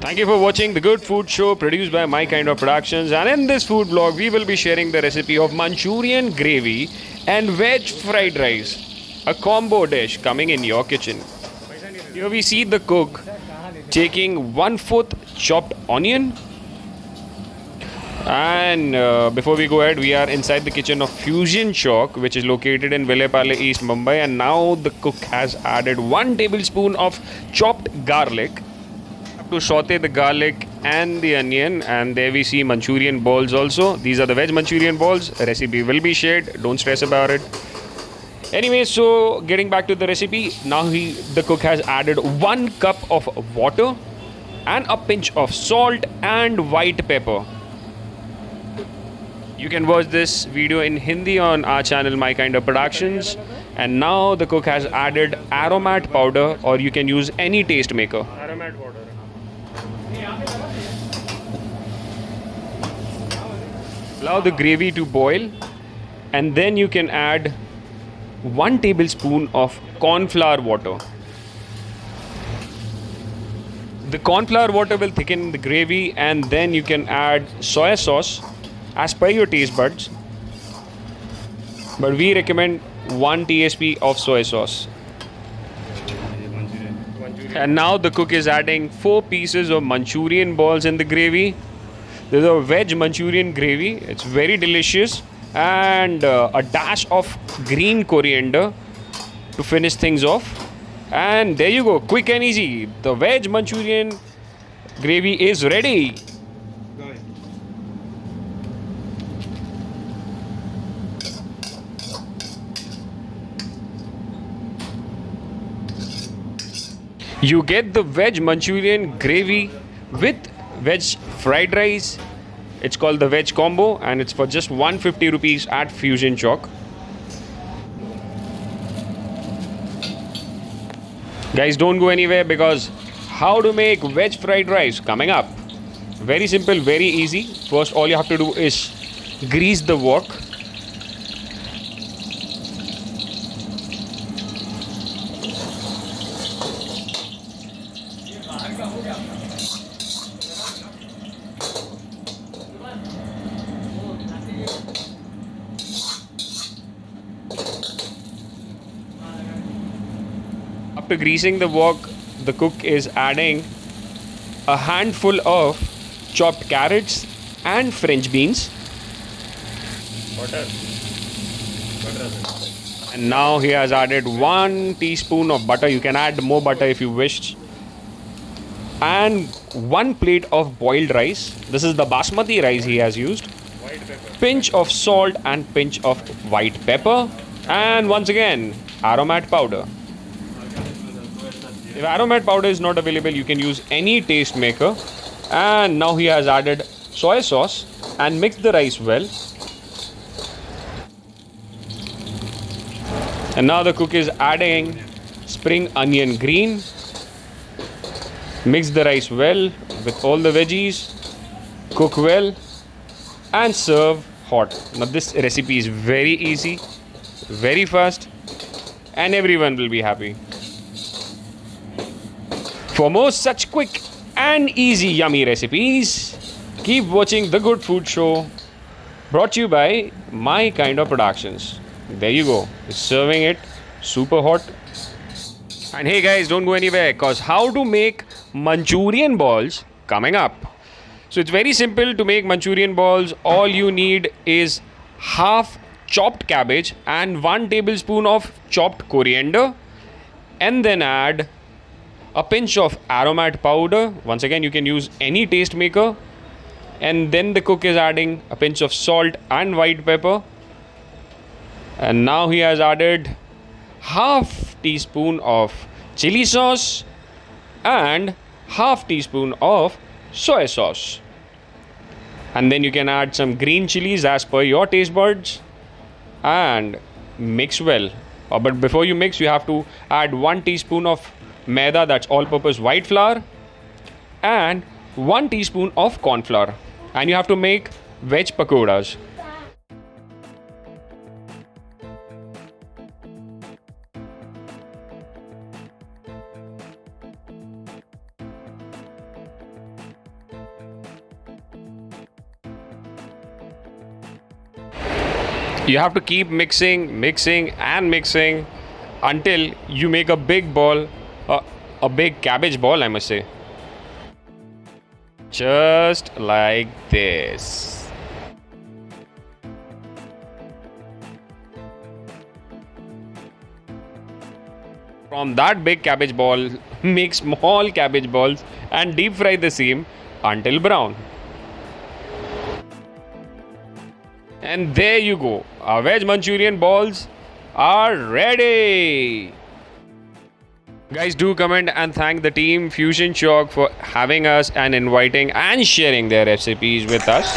Thank you for watching the Good Food Show produced by My Kind of Productions. And in this food vlog, we will be sharing the recipe of Manchurian gravy and veg fried rice, a combo dish coming in your kitchen. Here we see the cook taking 1/4 chopped onion. And before we go ahead, we are inside the kitchen of Fusion Chalk, which is located in Vilepale, East Mumbai. And now the cook has added 1 tablespoon of chopped garlic to saute the garlic and the onion. And there we see Manchurian balls also. These are the veg Manchurian balls. Recipe will be shared. Don't stress about it. Anyway, so getting back to the recipe, now the cook has added 1 cup of water and a pinch of salt and white pepper. You can watch this video in Hindi on our channel My Kind of Productions. And now the cook has added aromat powder, or you can use any taste maker. Aromat powder. Allow the gravy to boil, and then you can add 1 tablespoon of corn flour water. The corn flour water will thicken the gravy, and then you can add soy sauce as per your taste buds. But we recommend 1 tsp of soy sauce. And now the cook is adding 4 pieces of Manchurian balls in the gravy. This is a veg Manchurian gravy. It's very delicious. And a dash of green coriander to finish things off. And there you go, quick and easy. The veg Manchurian gravy is ready. You get the veg Manchurian gravy with veg fried rice. It's called the veg combo, and it's for just 150 rupees at Fusion Chalk. Guys, don't go anywhere, because how to make veg fried rice coming up. Very simple, very easy. First, all you have to do is grease the wok. After greasing the wok, the cook is adding a handful of chopped carrots and French beans. Butter. And now he has added 1 teaspoon of butter. You can add more butter if you wish. And 1 plate of boiled rice. This is the basmati rice he has used. Pinch of salt and pinch of white pepper. And once again, aromat powder. If aromat powder is not available, you can use any taste maker. And now he has added soy sauce and mixed the rice well. And now the cook is adding spring onion green. Mix the rice well with all the veggies. Cook well and serve hot. Now this recipe is very easy, very fast, and everyone will be happy. For more such quick and easy yummy recipes, keep watching The Good Food Show, brought to you by My Kind of Productions. There you go, it's serving it super hot. And hey guys, don't go anywhere, cause how to make Manchurian balls coming up. So it's very simple to make Manchurian balls. All you need is half chopped cabbage and 1 tablespoon of chopped coriander, and then add a pinch of aromat powder. Once again, you can use any taste maker. And then the cook is adding a pinch of salt and white pepper. And now he has added half teaspoon of chili sauce and half teaspoon of soy sauce. And then you can add some green chilies as per your taste buds and mix well. But before you mix, you have to add 1 teaspoon of maida, that's all-purpose white flour, and 1 teaspoon of corn flour. And you have to make veg pakoras. You have to keep mixing and mixing until you make a big ball, a big cabbage ball, I must say. Just like this. From that big cabbage ball, make small cabbage balls and deep fry the same until brown. And there you go. Our veg Manchurian balls are ready. Guys, do comment and thank the team Fusion Shock for having us and inviting and sharing their recipes with us.